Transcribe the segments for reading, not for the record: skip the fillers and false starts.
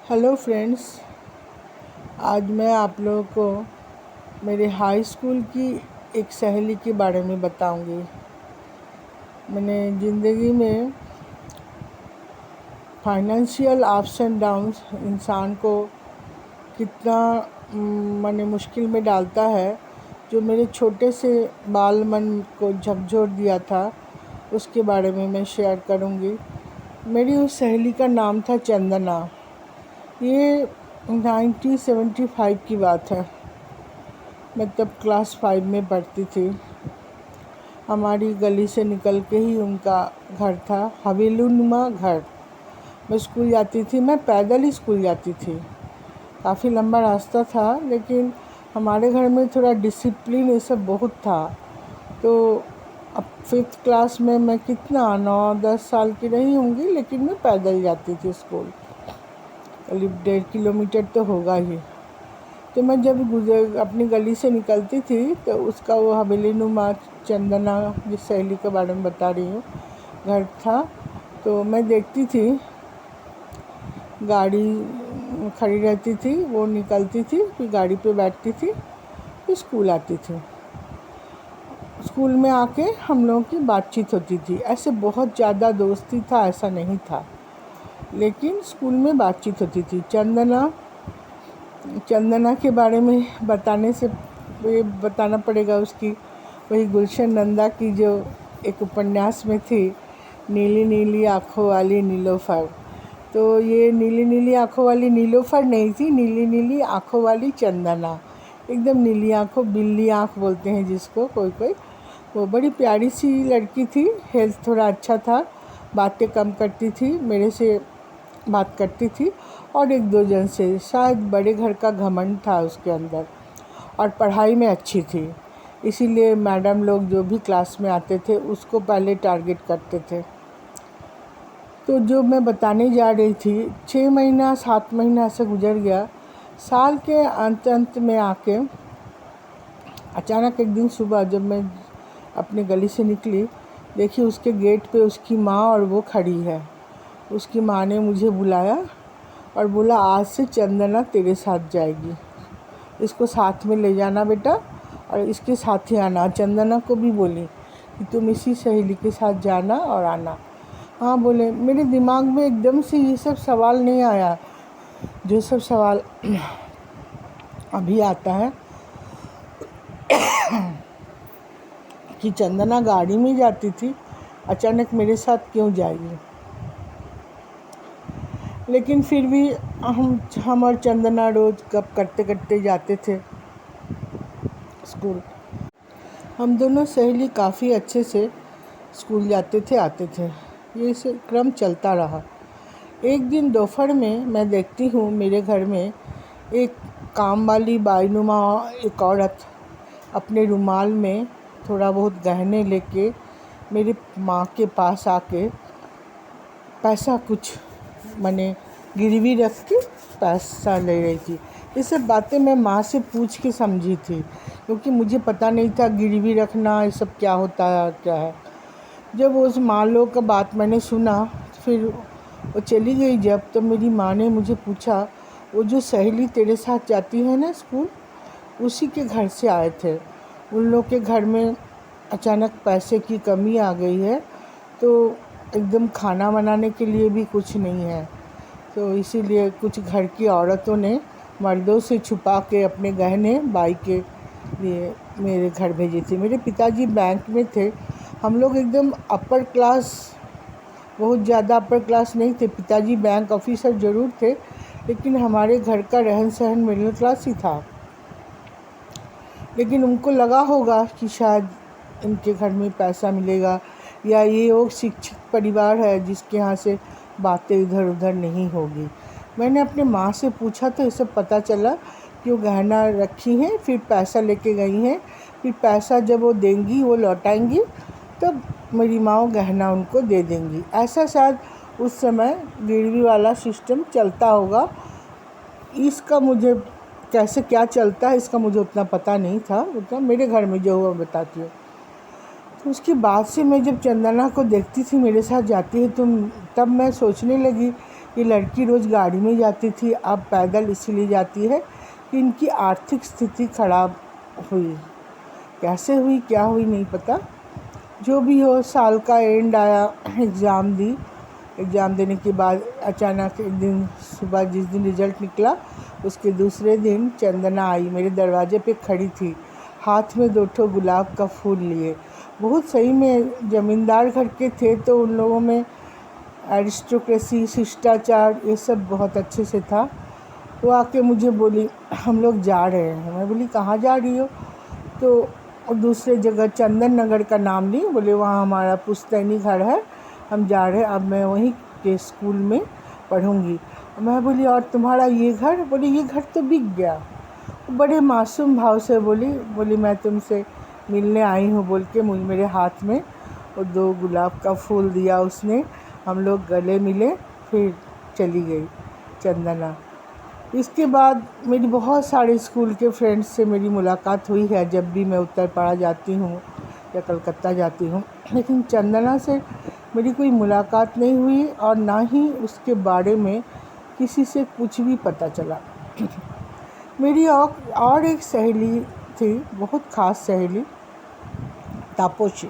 Hello friends, आज मैं आप लोगों को मेरे हाई स्कूल की एक सहेली के बारे में बताऊंगी। मैंने ज़िंदगी में फाइनेंशियल अप्स एंड डाउन्स इंसान को कितना माने मुश्किल में डालता है, जो मेरे छोटे से बाल मन को झकझोर दिया था, उसके बारे में मैं शेयर करूंगी। मेरी उस सहेली का नाम था चंदना। ये 1975 की बात है। मैं तब क्लास 5 में पढ़ती थी। हमारी गली से निकल के ही उनका घर था, हवेलीनुमा घर। मैं स्कूल जाती थी, मैं पैदल ही स्कूल जाती थी। काफ़ी लंबा रास्ता था, लेकिन हमारे घर में थोड़ा डिसिप्लिन ये सब बहुत था। तो अब 5th क्लास में मैं कितना 9-10 साल की रही होंगी, लेकिन मैं पैदल जाती थी स्कूल। करीब 1.5 किलोमीटर तो होगा ही। तो मैं जब अपनी गली से निकलती थी, तो उसका वो हवेलीनुमा चंदना, जिस सहेली के बारे में बता रही हूँ, घर था। तो मैं देखती थी, गाड़ी खड़ी रहती थी, वो निकलती थी, फिर गाड़ी पे बैठती थी, फिर स्कूल आती थी। स्कूल में आके हम लोगों की बातचीत होती थी। ऐसे बहुत ज़्यादा दोस्ती था ऐसा नहीं था, लेकिन स्कूल में बातचीत होती थी। चंदना के बारे में बताने से ये बताना पड़ेगा उसकी वही गुलशन नंदा की जो एक उपन्यास में थी, नीली नीली आँखों वाली नीलोफर। तो ये नीली नीली आँखों वाली नीलोफर नहीं थी, नीली नीली आँखों वाली चंदना। एकदम नीली आँखों, बिल्ली आँख बोलते हैं जिसको कोई कोई। वो बड़ी प्यारी सी लड़की थी, हेल्थ थोड़ा अच्छा था, बातें कम करती थी, मेरे से बात करती थी और 1-2 जन से। शायद बड़े घर का घमंड था उसके अंदर, और पढ़ाई में अच्छी थी, इसीलिए मैडम लोग जो भी क्लास में आते थे उसको पहले टारगेट करते थे। तो जो मैं बताने जा रही थी, 6 महीना 7 महीना ऐसे गुजर गया। साल के अंत में आके अचानक एक दिन सुबह जब मैं अपनी गली से निकली, देखी उसके गेट पे उसकी माँ और वो खड़ी है। उसकी माँ ने मुझे बुलाया और बोला, आज से चंदना तेरे साथ जाएगी, इसको साथ में ले जाना बेटा, और इसके साथ ही आना। चंदना को भी बोली कि तुम इसी सहेली के साथ जाना और आना। हाँ बोले। मेरे दिमाग में एकदम से ये सब सवाल नहीं आया, जो सब सवाल अभी आता है कि चंदना गाड़ी में जाती थी, अचानक मेरे साथ क्यों जाएगी। लेकिन फिर भी हम और चंदना रोज़ गप करते करते जाते थे स्कूल। हम दोनों सहेली काफ़ी अच्छे से स्कूल जाते थे, आते थे। ये क्रम चलता रहा। एक दिन दोपहर में मैं देखती हूँ मेरे घर में एक काम वाली बाईनुमा एक औरत अपने रुमाल में थोड़ा बहुत गहने लेके मेरी माँ के पास आके पैसा कुछ माने गिरवी रख के पैसा ले रही थी। ये सब बातें मैं माँ से पूछ के समझी थी, क्योंकि मुझे पता नहीं था गिरवी रखना ये सब क्या होता है और क्या है। जब उस माँ लोग का बात मैंने सुना, फिर वो चली गई जब, तो मेरी माँ ने मुझे पूछा, वो जो सहेली तेरे साथ जाती है ना स्कूल, उसी के घर से आए थे। उन लोग के घर में अचानक पैसे की कमी आ गई है, तो एकदम खाना बनाने के लिए भी कुछ नहीं है, तो इसीलिए कुछ घर की औरतों ने मर्दों से छुपा के अपने गहने बाई के लिए मेरे घर भेजी थी। मेरे पिताजी बैंक में थे। हम लोग एकदम अपर क्लास, बहुत ज़्यादा अपर क्लास नहीं थे। पिताजी बैंक ऑफिसर ज़रूर थे, लेकिन हमारे घर का रहन सहन मिडिल क्लास ही था। लेकिन उनको लगा होगा कि शायद इनके घर में पैसा मिलेगा, या ये वो शिक्षित परिवार है जिसके यहाँ से बातें इधर उधर नहीं होगी। मैंने अपने माँ से पूछा तो ये सब पता चला कि वो गहना रखी हैं, फिर पैसा लेके गई हैं, फिर पैसा जब वो देंगी, वो लौटाएंगी, तब मेरी माँ वो गहना उनको दे देंगी। ऐसा शायद उस समय गिरवी वाला सिस्टम चलता होगा। इसका मुझे कैसे क्या चलता है इसका मुझे उतना पता नहीं था, उतना मेरे घर में जो हुआ बताती हूँ। तो उसके बाद से मैं जब चंदना को देखती थी मेरे साथ जाती है, तो तब मैं सोचने लगी ये लड़की रोज़ गाड़ी में जाती थी, अब पैदल इसलिए जाती है कि इनकी आर्थिक स्थिति खराब हुई। कैसे हुई क्या हुई नहीं पता। जो भी हो, साल का एंड आया, एग्ज़ाम दी। एग्ज़ाम देने के बाद अचानक एक दिन सुबह जिस दिन रिज़ल्ट निकला उसके दूसरे दिन चंदना आई, मेरे दरवाजे पे खड़ी थी, हाथ में 2 गुलाब का फूल लिए। बहुत सही में ज़मींदार घर के थे, तो उन लोगों में एरिस्टोक्रेसी, शिष्टाचार, ये सब बहुत अच्छे से था। वो आके मुझे बोली हम लोग जा रहे हैं। मैं बोली कहाँ जा रही हो? तो दूसरे जगह चंदन नगर का नाम ली, बोले वहाँ हमारा पुश्तैनी घर है, हम जा रहे हैं, अब मैं वहीं के स्कूल में पढ़ूँगी। मैं बोली और तुम्हारा ये घर? बोली ये घर तो बिक गया। बड़े मासूम भाव से बोली मैं तुमसे मिलने आई हूँ बोल के मुझे मेरे हाथ में वो 2 गुलाब का फूल दिया उसने। हम लोग गले मिले, फिर चली गई चंदना। इसके बाद मेरी बहुत सारे स्कूल के फ्रेंड्स से मेरी मुलाकात हुई है जब भी मैं उत्तरपाड़ा जाती हूँ या कलकत्ता जाती हूँ, लेकिन चंदना से मेरी कोई मुलाकात नहीं हुई और ना ही उसके बारे में किसी से कुछ भी पता चला। मेरी और एक सहेली थी, बहुत ख़ास सहेली, तापोशी।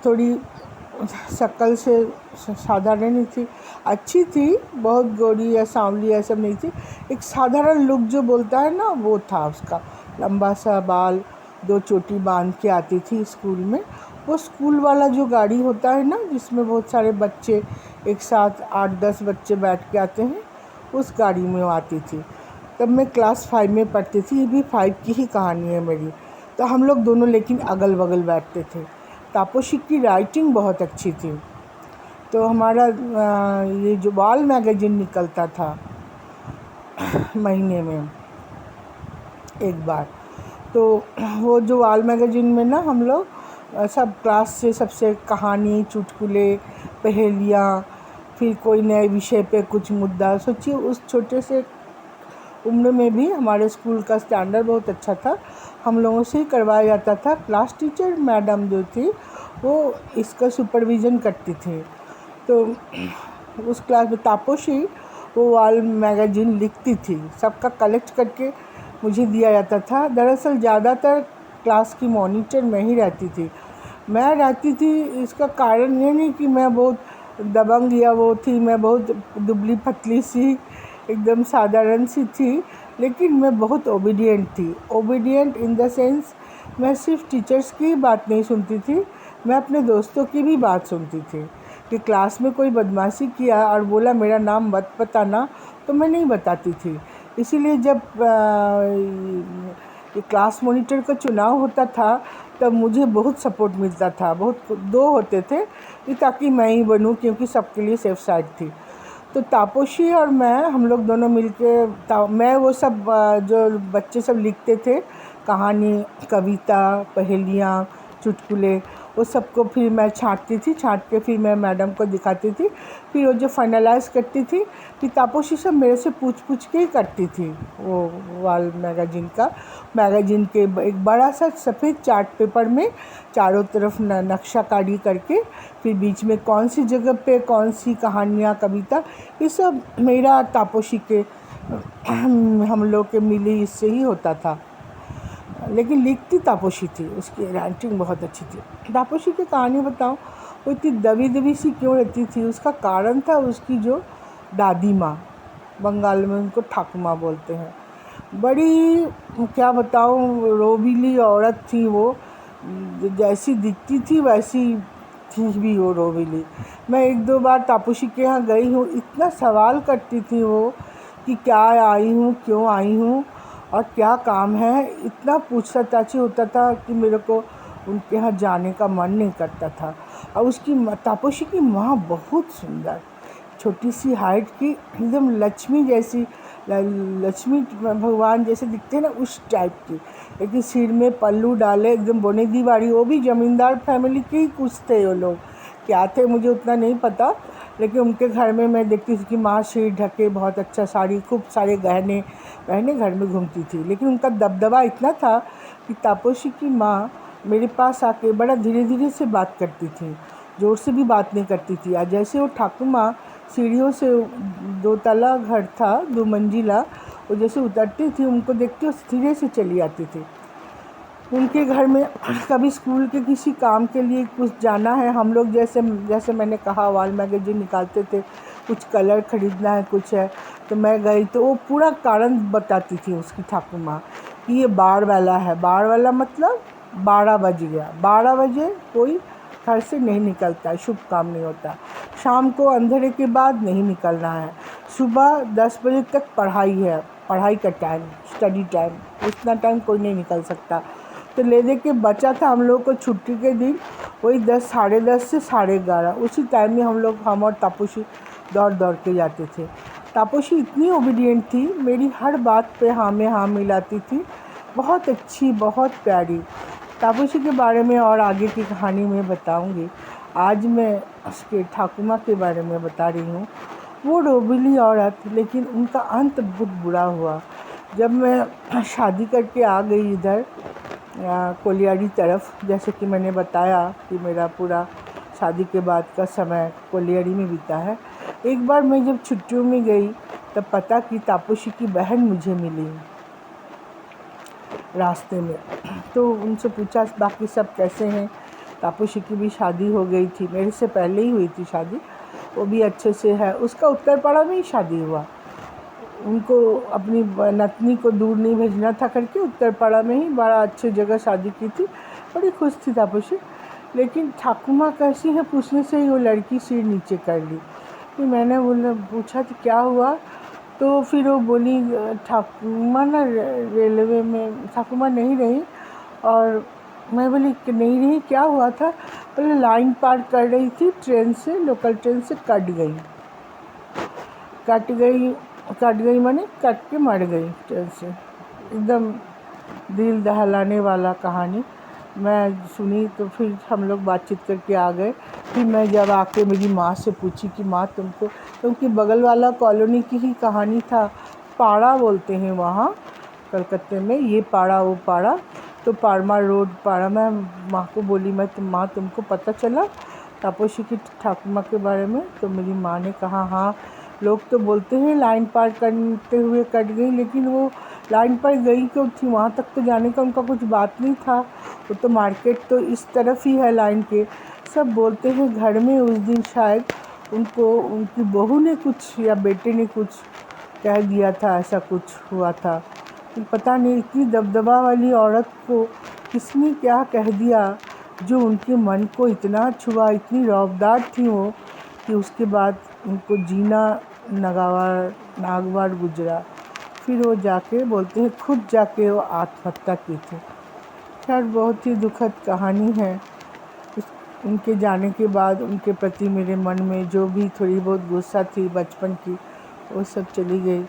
थोड़ी शक्ल से साधारण ही थी, अच्छी थी, बहुत गोरी या सांवली या सब नहीं थी। एक साधारण लुक जो बोलता है ना, वो था उसका। लंबा सा बाल, 2 चोटी बांध के आती थी स्कूल में। वो स्कूल वाला जो गाड़ी होता है ना, जिसमें बहुत सारे बच्चे एक साथ 8-10 बच्चे बैठ के आते हैं, उस गाड़ी में वो आती थी। तब मैं क्लास 5 में पढ़ती थी, ये भी 5 की ही कहानी है मेरी। तो हम लोग दोनों लेकिन अगल बगल बैठते थे। तापोशी की राइटिंग बहुत अच्छी थी, तो हमारा ये जो बाल मैगज़ीन निकलता था महीने में एक बार, तो वो जो बाल मैगज़ीन में ना हम लोग सब क्लास से सबसे कहानी, चुटकुले, पहेलियाँ, फिर कोई नए विषय पे कुछ मुद्दा। सोचिए उस छोटे से उम्र में भी हमारे स्कूल का स्टैंडर्ड बहुत अच्छा था, हम लोगों से ही करवाया जाता था। क्लास टीचर मैडम जो थी वो इसका सुपरविज़न करती थी। तो उस क्लास में तापोशी वो वाल मैगज़ीन लिखती थी, सबका कलेक्ट करके मुझे दिया जाता था। दरअसल ज़्यादातर क्लास की मॉनिटर मैं ही रहती थी। मैं रहती थी इसका कारण ये नहीं कि मैं बहुत दबंग या वो थी, मैं बहुत दुबली पतली सी एकदम साधारण सी थी, लेकिन मैं बहुत ओबीडिएंट थी। ओबीडिएंट इन द सेंस, मैं सिर्फ टीचर्स की बात नहीं सुनती थी, मैं अपने दोस्तों की भी बात सुनती थी। कि क्लास में कोई बदमाशी किया और बोला मेरा नाम मत बताना, तो मैं नहीं बताती थी। इसीलिए जब ये क्लास मॉनिटर का चुनाव होता था तब मुझे बहुत सपोर्ट मिलता था। बहुत 2 होते थे कि ताकि मैं ही बनूं, क्योंकि सबके लिए सेफ साइड थी। तो तापोशी और मैं, हम लोग दोनों मिलके मैं वो सब जो बच्चे सब लिखते थे, कहानी, कविता, पहेलियाँ, चुटकुले, वो सबको फिर मैं छाँटती थी। छाँट के फिर मैं मैडम को दिखाती थी। फिर वो जो फाइनलाइज़ करती थी, फिर तापोशी सब मेरे से पूछ के ही करती थी। वो वाल मैगज़ीन के एक बड़ा सा सफ़ेद चार्ट पेपर में चारों तरफ नक्शाकारी करके, फिर बीच में कौन सी जगह पे कौन सी कहानियाँ, कविता, ये सब मेरा तापोशी के हम लोग के मिली इससे ही होता था। लेकिन लिखती तापोशी थी, उसकी राइटिंग बहुत अच्छी थी। तापोशी की कहानी बताऊँ, वो इतनी दबी सी क्यों रहती थी, उसका कारण था उसकी जो दादी माँ, बंगाल में उनको ठाकुमा बोलते हैं। बड़ी, क्या बताऊँ, रोबीली औरत थी वो, जैसी दिखती थी वैसी थी भी वो रोबीली। मैं 1-2 बार तापोशी के यहाँ गई हूँ, इतना सवाल करती थी वो कि क्या आई हूँ, क्यों आई हूँ और क्या काम है, इतना पूछताछ होता था कि मेरे को उनके यहाँ जाने का मन नहीं करता था। और उसकी तापोशी की माँ बहुत सुंदर, छोटी सी हाइट की, एकदम लक्ष्मी जैसी, लक्ष्मी भगवान जैसे दिखते हैं ना, उस टाइप की, लेकिन सिर में पल्लू डाले, एकदम बोने दीवारी। वो भी ज़मींदार फैमिली के ही कुछ थे वो लोग, क्या थे मुझे उतना नहीं पता, लेकिन उनके घर में मैं देखती थी कि माँ सिर ढके, बहुत अच्छा साड़ी, खूब सारे गहने घर में घूमती थी। लेकिन उनका दबदबा इतना था कि तापोशी की माँ मेरे पास आके बड़ा धीरे धीरे से बात करती थी, ज़ोर से भी बात नहीं करती थी। और जैसे वो ठाकुमा सीढ़ियों से 2 तला घर था, 2 मंजिला। वो जैसे उतरती थी उनको देखती और धीरे से चली आती थी। उनके घर में कभी स्कूल के किसी काम के लिए कुछ जाना है, हम लोग जैसे जैसे मैंने कहा वॉल मैगज़ीन निकालते थे, कुछ कलर ख़रीदना है, कुछ है, तो मैं गई तो वो पूरा कारण बताती थी उसकी ठाकुर माँ कि ये बाड़ वाला है। बाड़ वाला मतलब 12 बज गया, 12 बजे कोई घर से नहीं निकलता है, शुभ काम नहीं होता। शाम को अंधेरे के बाद नहीं निकलना है। सुबह 10 बजे तक पढ़ाई है, पढ़ाई का टाइम, स्टडी टाइम, उतना टाइम कोई नहीं निकल सकता। तो ले दे के बचा था हम लोग को छुट्टी के दिन वही 10, साढ़े 10 से साढ़े 11, उसी टाइम में हम और तापसी दौड़ दौड़ के जाते थे। तापसी इतनी ओबीडियंट थी, मेरी हर बात पे हाँ में हाँ मिलाती थी, बहुत अच्छी, बहुत प्यारी। तापसी के बारे में और आगे की कहानी मैं बताऊंगी। आज मैं उसके ठाकुर माँ के बारे में बता रही हूँ। वो रोबीली औरत, लेकिन उनका अंत बहुत बुरा हुआ। जब मैं शादी करके आ गई इधर कोलियारी तरफ, जैसे कि मैंने बताया कि मेरा पूरा शादी के बाद का समय कोलियारी में बीता है। एक बार मैं जब छुट्टियों में गई तब पता कि तापसी की बहन मुझे मिली रास्ते में। तो उनसे पूछा बाकी सब कैसे हैं। तापसी की भी शादी हो गई थी, मेरे से पहले ही हुई थी शादी, वो भी अच्छे से है। उसका उत्तरपाड़ा में ही शादी हुआ। उनको अपनी नतनी को दूर नहीं भेजना था करके उत्तरपाड़ा में ही बड़ा अच्छी जगह शादी की थी। बड़ी खुश थी तापसी। लेकिन ठाकुर माँ कैसी है पूछने से ही वो लड़की सिर नीचे कर ली। फिर मैंने पूछा कि क्या हुआ, तो फिर वो बोली ठाकुर माँ ना रेलवे में, ठाकुर माँ नहीं रही। और मैं बोली कि नहीं रही, क्या हुआ था। बोले लाइन पार कर रही थी ट्रेन से, लोकल ट्रेन से कट गई माने कट के मर गई ट्रेन से। एकदम दिल दहलाने वाला कहानी मैं सुनी। तो फिर हम लोग बातचीत करके आ गए। फिर मैं जब आके मेरी माँ से पूछी कि माँ तुमको, क्योंकि बगल वाला कॉलोनी की ही कहानी था, पाड़ा बोलते हैं वहाँ कलकत्ते में, ये पाड़ा वो पाड़ा, तो पारमा रोड पाड़ा। मैं माँ को बोली माँ तुमको पता चला तापसी की ठाकुर माँ के बारे में। तो मेरी माँ ने कहा हाँ, लोग तो बोलते हैं लाइन पार करते हुए कट गई, लेकिन वो लाइन पर गई क्यों थी, वहाँ तक तो जाने का उनका कुछ बात नहीं था। वो तो मार्केट तो इस तरफ ही है लाइन के। सब बोलते हैं घर में उस दिन शायद उनको उनकी बहू ने कुछ या बेटे ने कुछ कह दिया था, ऐसा कुछ हुआ था। पता नहीं इतनी दबदबा वाली औरत को किसने क्या कह दिया जो उनके मन को इतना छुआ। इतनी रौबदार थी वो कि उसके बाद उनको जीना नागवार गुजरा। फिर वो जाके बोलते हैं खुद जाके वो आत्महत्या की थी। खैर बहुत ही दुखद कहानी है। उनके जाने के बाद उनके प्रति मेरे मन में जो भी थोड़ी बहुत गुस्सा थी बचपन की, वो सब चली गई।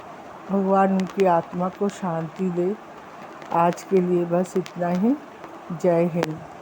भगवान उनकी आत्मा को शांति दे। आज के लिए बस इतना ही। जय हिंद।